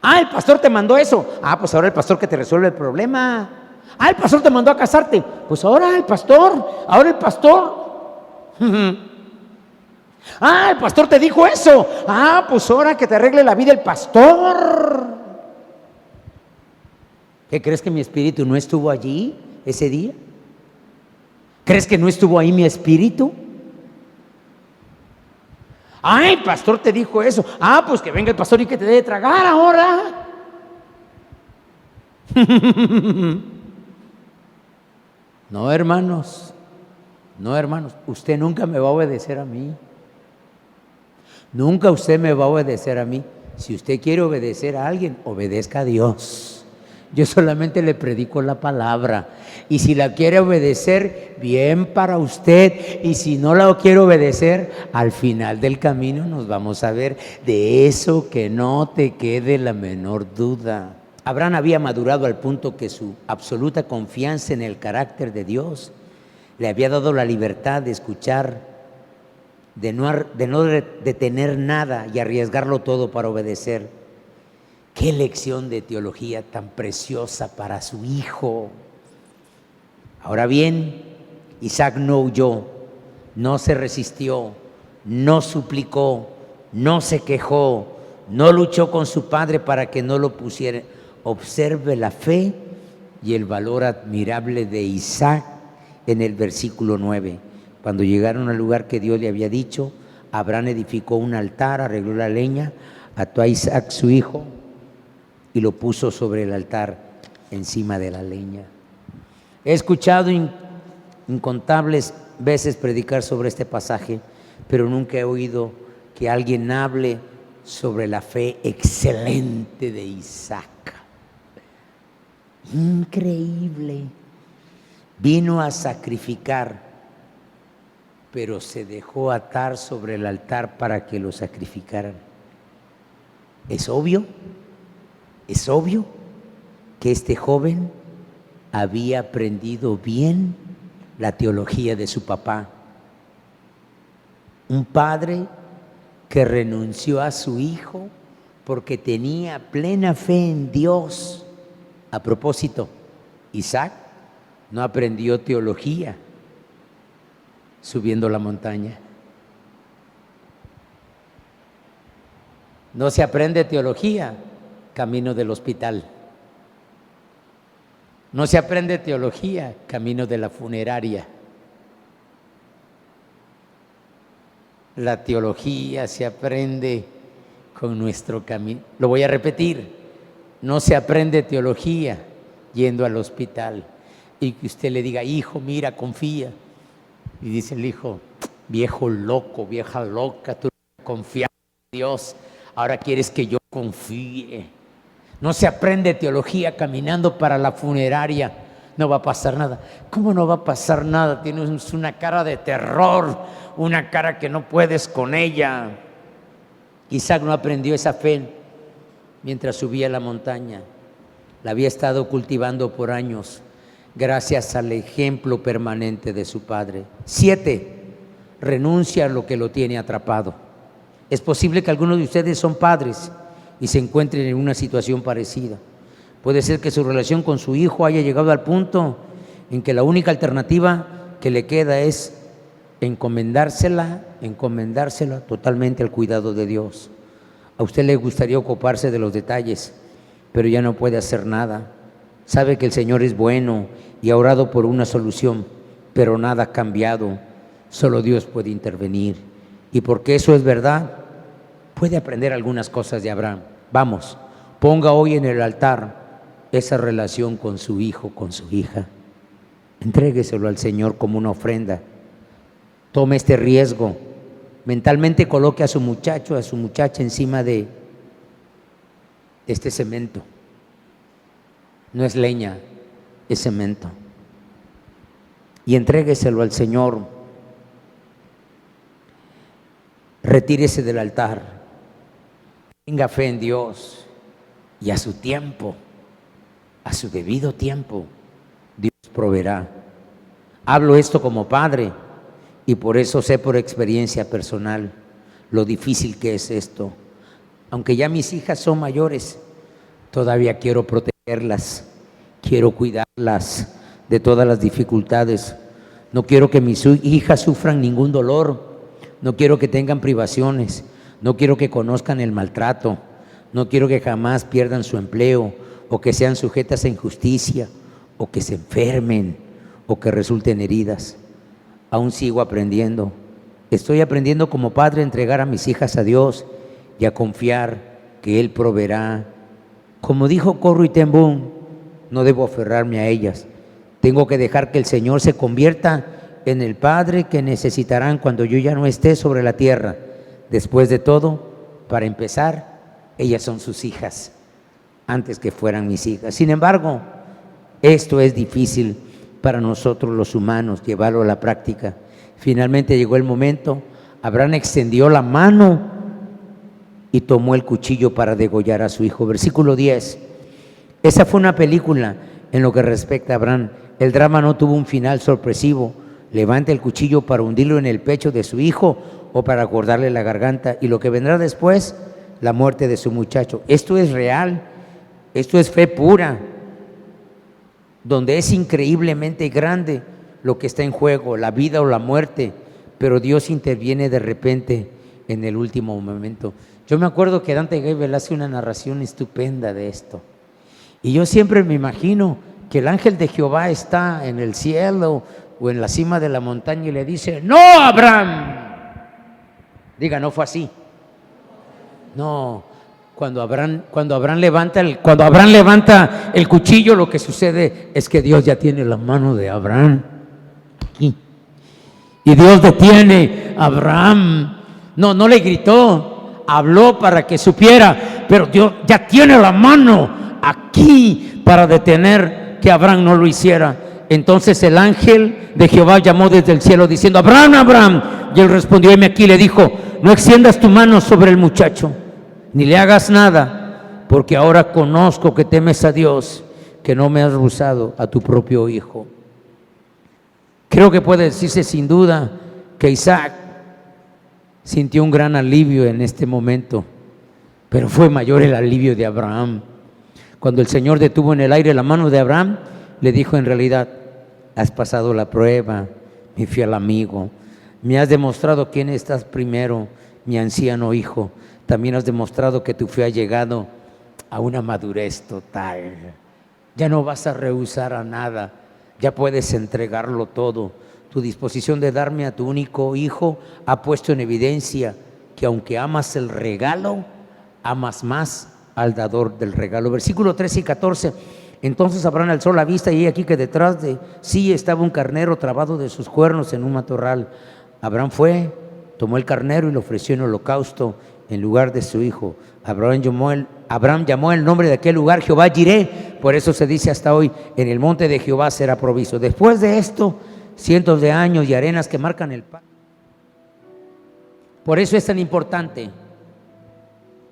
Speaker 1: Ah, el pastor te mandó eso. Ah, pues ahora el pastor que te resuelve el problema. Ah, el pastor te mandó a casarte. Pues ahora el pastor. Ah, el pastor te dijo eso. Ah, pues ahora que te arregle la vida el pastor. ¿Qué crees que mi espíritu no estuvo allí ese día? ¿Crees que no estuvo ahí mi espíritu? Ay, el pastor te dijo eso. Ah, pues que venga el pastor y que te dé de tragar ahora. No, hermanos. No, hermanos. Usted nunca me va a obedecer a mí. Nunca usted me va a obedecer a mí. Si usted quiere obedecer a alguien, obedezca a Dios. Yo solamente le predico la palabra. Y si la quiere obedecer, bien para usted. Y si no la quiere obedecer, al final del camino nos vamos a ver. De eso que no te quede la menor duda. Abraham había madurado al punto que su absoluta confianza en el carácter de Dios le había dado la libertad de escuchar de tener nada y arriesgarlo todo para obedecer. Qué lección de teología tan preciosa para su hijo. Ahora bien, Isaac no huyó, no se resistió, no suplicó, no se quejó, no luchó con su padre para que no lo pusiera. Observe la fe y el valor admirable de Isaac en el versículo 9. Cuando llegaron al lugar que Dios le había dicho, Abraham edificó un altar, arregló la leña, ató a Isaac su hijo y lo puso sobre el altar encima de la leña. He escuchado incontables veces predicar sobre este pasaje, pero nunca he oído que alguien hable sobre la fe excelente de Isaac. Increíble. Vino a sacrificar, pero se dejó atar sobre el altar para que lo sacrificaran. Es obvio que este joven había aprendido bien la teología de su papá. Un padre que renunció a su hijo porque tenía plena fe en Dios. A propósito, Isaac no aprendió teología subiendo la montaña. No se aprende teología camino del hospital. No se aprende teología camino de la funeraria. La teología se aprende con nuestro camino. Lo voy a repetir. No se aprende teología yendo al hospital y que usted le diga, hijo, mira, confía. Y dice el hijo, viejo loco, vieja loca, tú confías en Dios, ahora quieres que yo confíe. No se aprende teología caminando para la funeraria. No va a pasar nada. ¿Cómo no va a pasar nada? Tienes una cara de terror, una cara que no puedes con ella. Isaac no aprendió esa fe mientras subía la montaña. La había estado cultivando por años, gracias al ejemplo permanente de su padre. 7. Renuncia a lo que lo tiene atrapado. Es posible que algunos de ustedes son padres y se encuentren en una situación parecida. Puede ser que su relación con su hijo haya llegado al punto en que la única alternativa que le queda es encomendársela totalmente al cuidado de Dios. A usted le gustaría ocuparse de los detalles, pero ya no puede hacer nada. Sabe que el Señor es bueno y ha orado por una solución, pero nada ha cambiado. Solo Dios puede intervenir. Y porque eso es verdad, puede aprender algunas cosas de Abraham. Vamos, ponga hoy en el altar esa relación con su hijo, con su hija. Entrégueselo al Señor como una ofrenda. Tome este riesgo. Mentalmente coloque a su muchacho, a su muchacha encima de este cemento. No es leña, es cemento. Y entrégueselo al Señor. Retírese del altar. Tenga fe en Dios y a su tiempo, a su debido tiempo, Dios proveerá. Hablo esto como padre y por eso sé por experiencia personal lo difícil que es esto. Aunque ya mis hijas son mayores, todavía quiero protegerlas, quiero cuidarlas de todas las dificultades. No quiero que mis hijas sufran ningún dolor, no quiero que tengan privaciones, no quiero que conozcan el maltrato, no quiero que jamás pierdan su empleo o que sean sujetas a injusticia o que se enfermen o que resulten heridas. Aún sigo aprendiendo. Estoy aprendiendo como padre a entregar a mis hijas a Dios y a confiar que Él proveerá. Como dijo Corrie ten Boom, no debo aferrarme a ellas. Tengo que dejar que el Señor se convierta en el Padre que necesitarán cuando yo ya no esté sobre la tierra. Después de todo, para empezar, ellas son sus hijas, antes que fueran mis hijas. Sin embargo, esto es difícil para nosotros los humanos, llevarlo a la práctica. Finalmente llegó el momento, Abraham extendió la mano y tomó el cuchillo para degollar a su hijo. Versículo 10. Esa fue una película en lo que respecta a Abraham. El drama no tuvo un final sorpresivo. Levanta el cuchillo para hundirlo en el pecho de su hijo o para cortarle la garganta, y lo que vendrá después, la muerte de su muchacho. Esto es real, esto es fe pura, donde es increíblemente grande lo que está en juego, la vida o la muerte, pero Dios interviene de repente en el último momento. Yo me acuerdo que Dante Gebel hace una narración estupenda de esto, y yo siempre me imagino que el ángel de Jehová está en el cielo o en la cima de la montaña y le dice: ¡No, Abraham! Diga, no fue así. No, cuando Abraham levanta el cuchillo, lo que sucede es que Dios ya tiene la mano de Abraham aquí. Y Dios detiene a Abraham. No le gritó, habló para que supiera, pero Dios ya tiene la mano aquí para detener que Abraham no lo hiciera. Entonces el ángel de Jehová llamó desde el cielo diciendo: Abraham, Abraham. Y él respondió: heme aquí. Le dijo: no extiendas tu mano sobre el muchacho, ni le hagas nada, porque ahora conozco que temes a Dios, que no me has rehusado a tu propio hijo. Creo que puede decirse sin duda que Isaac sintió un gran alivio en este momento, pero fue mayor el alivio de Abraham. Cuando el Señor detuvo en el aire la mano de Abraham, le dijo: en realidad has pasado la prueba, mi fiel amigo. Me has demostrado quién estás primero, mi anciano hijo. También has demostrado que tu fe ha llegado a una madurez total. Ya no vas a rehusar a nada, ya puedes entregarlo todo. Tu disposición de darme a tu único hijo ha puesto en evidencia que aunque amas el regalo, amas más al dador del regalo. Versículo 13 y 14. Entonces Abraham alzó la vista y aquí que detrás de sí estaba un carnero trabado de sus cuernos en un matorral. Abraham fue, tomó el carnero y lo ofreció en holocausto en lugar de su hijo. Abraham llamó el nombre de aquel lugar Jehová Jireh. Por eso se dice hasta hoy: en el monte de Jehová será provisto. Después de esto, cientos de años y arenas que marcan el pacto. Por eso es tan importante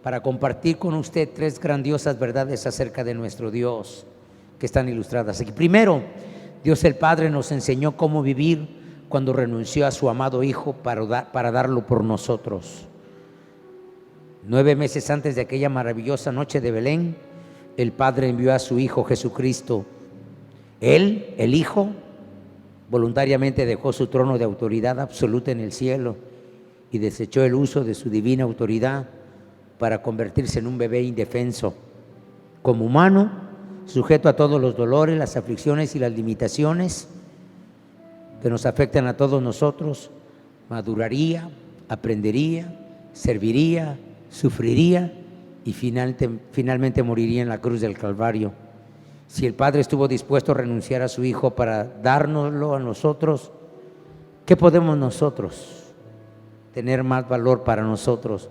Speaker 1: para compartir con usted tres grandiosas verdades acerca de nuestro Dios que están ilustradas aquí. Primero, Dios el Padre nos enseñó cómo vivir cuando renunció a su amado Hijo para darlo por nosotros. 9 meses antes de aquella maravillosa noche de Belén, el Padre envió a su Hijo Jesucristo. Él, el Hijo, voluntariamente dejó su trono de autoridad absoluta en el cielo y desechó el uso de su divina autoridad para convertirse en un bebé indefenso. Como humano, sujeto a todos los dolores, las aflicciones y las limitaciones que nos afectan a todos nosotros, maduraría, aprendería, serviría, sufriría y finalmente moriría en la cruz del Calvario. Si el Padre estuvo dispuesto a renunciar a su Hijo para dárnoslo a nosotros, ¿qué podemos nosotros tener más valor para nosotros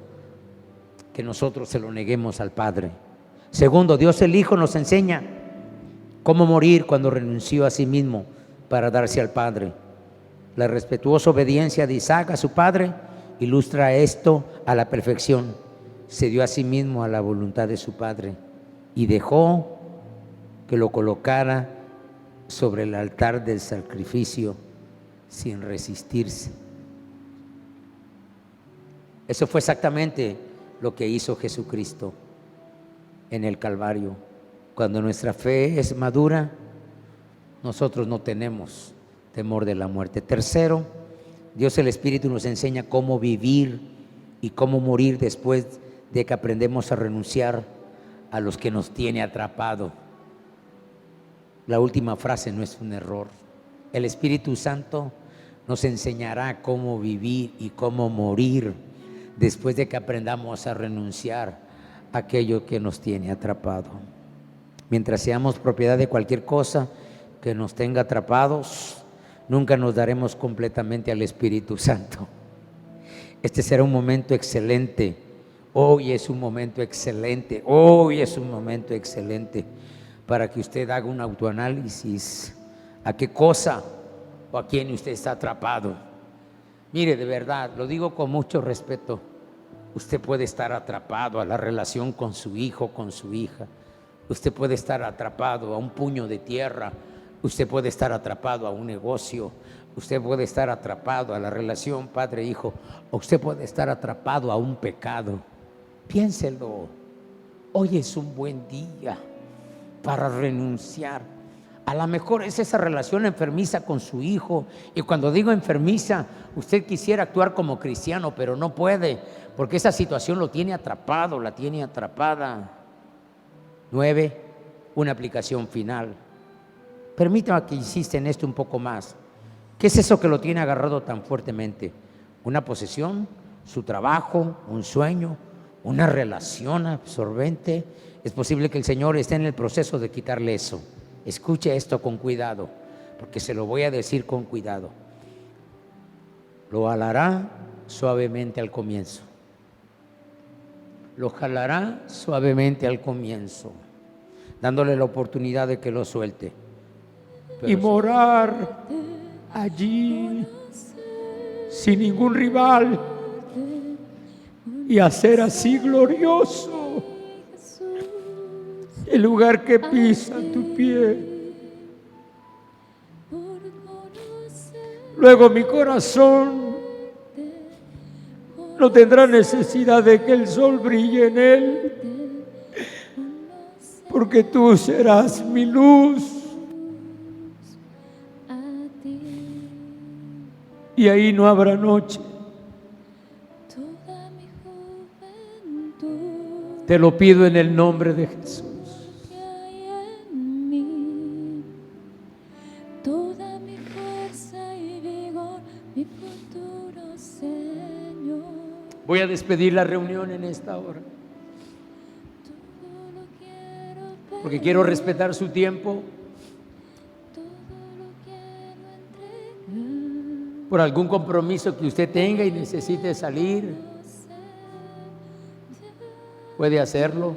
Speaker 1: que nosotros se lo neguemos al Padre? Segundo, Dios el Hijo nos enseña cómo morir cuando renunció a sí mismo para darse al Padre. La respetuosa obediencia de Isaac a su padre ilustra esto a la perfección. Se dio a sí mismo a la voluntad de su padre y dejó que lo colocara sobre el altar del sacrificio sin resistirse. Eso fue exactamente lo que hizo Jesucristo en el Calvario. Cuando nuestra fe es madura, nosotros no tenemos temor de la muerte. Tercero, Dios el Espíritu nos enseña cómo vivir y cómo morir después de que aprendemos a renunciar a los que nos tiene atrapado. La última frase no es un error. El Espíritu Santo nos enseñará cómo vivir y cómo morir después de que aprendamos a renunciar a aquello que nos tiene atrapado. Mientras seamos propiedad de cualquier cosa que nos tenga atrapados, nunca nos daremos completamente al Espíritu Santo. Este será un momento excelente. Hoy es un momento excelente. Hoy es un momento excelente para que usted haga un autoanálisis. ¿A qué cosa o a quién usted está atrapado? Mire, de verdad, lo digo con mucho respeto. Usted puede estar atrapado a la relación con su hijo, con su hija. Usted puede estar atrapado a un puño de tierra, Usted puede estar atrapado a un negocio, usted puede estar atrapado a la relación padre-hijo, o usted puede estar atrapado a un pecado. Piénselo, hoy es un buen día para renunciar. A lo mejor es esa relación enfermiza con su hijo, y cuando digo enfermiza, usted quisiera actuar como cristiano, pero no puede, porque esa situación lo tiene atrapado, la tiene atrapada. 9, una aplicación final. Permítame que insista en esto un poco más. ¿Qué es eso que lo tiene agarrado tan fuertemente? ¿Una posesión? ¿Su trabajo? ¿Un sueño? ¿Una relación absorbente? Es posible que el Señor esté en el proceso de quitarle eso. Escuche esto con cuidado, porque se lo voy a decir con cuidado. Lo jalará suavemente al comienzo. Lo jalará suavemente al comienzo, dándole la oportunidad de que lo suelte. Y morar allí sin ningún rival y hacer así glorioso el lugar que pisa tu pie. Luego mi corazón no tendrá necesidad de que el sol brille en él, porque tú serás mi luz. Y ahí no habrá noche. Te lo pido en el nombre de Jesús. Voy a despedir la reunión en esta hora, porque quiero respetar su tiempo. Por algún compromiso que usted tenga y necesite salir, puede hacerlo.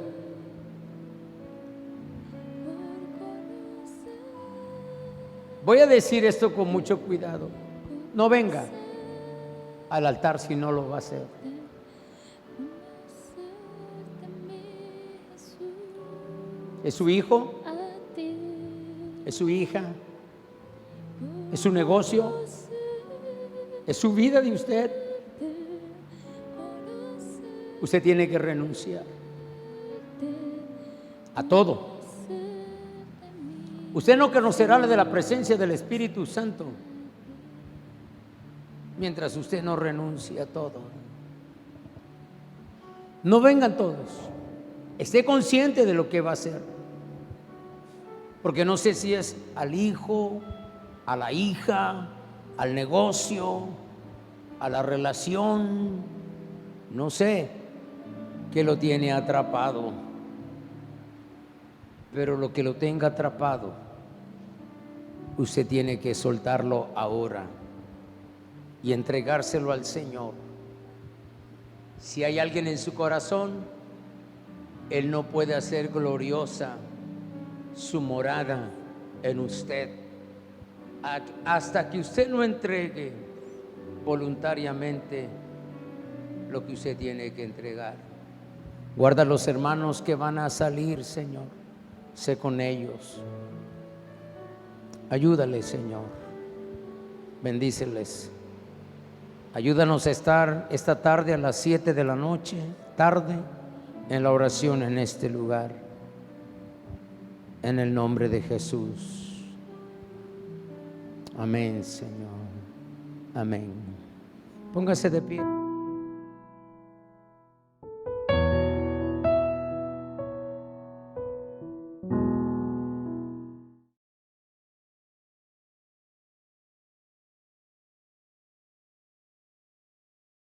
Speaker 1: Voy a decir esto con mucho cuidado. No venga al altar si no lo va a hacer. ¿Es su hijo? ¿Es su hija? ¿Es su negocio? ¿Es su vida de usted? Usted tiene que renunciar a todo. Usted no conocerá de la presencia del Espíritu Santo mientras usted no renuncie a todo. No vengan todos. Esté consciente de lo que va a hacer, porque no sé si es al hijo, a la hija, al negocio, a la relación, no sé qué lo tiene atrapado, pero lo que lo tenga atrapado, usted tiene que soltarlo ahora y entregárselo al Señor. Si hay alguien en su corazón, Él no puede hacer gloriosa su morada en usted hasta que usted no entregue voluntariamente lo que usted tiene que entregar. Guarda a los hermanos que van a salir, Señor. Sé con ellos. Ayúdales, Señor. Bendíceles. Ayúdanos a estar esta tarde a las 7 de la noche, tarde, en la oración en este lugar. En el nombre de Jesús. Amén, Señor. Amén. Póngase de pie.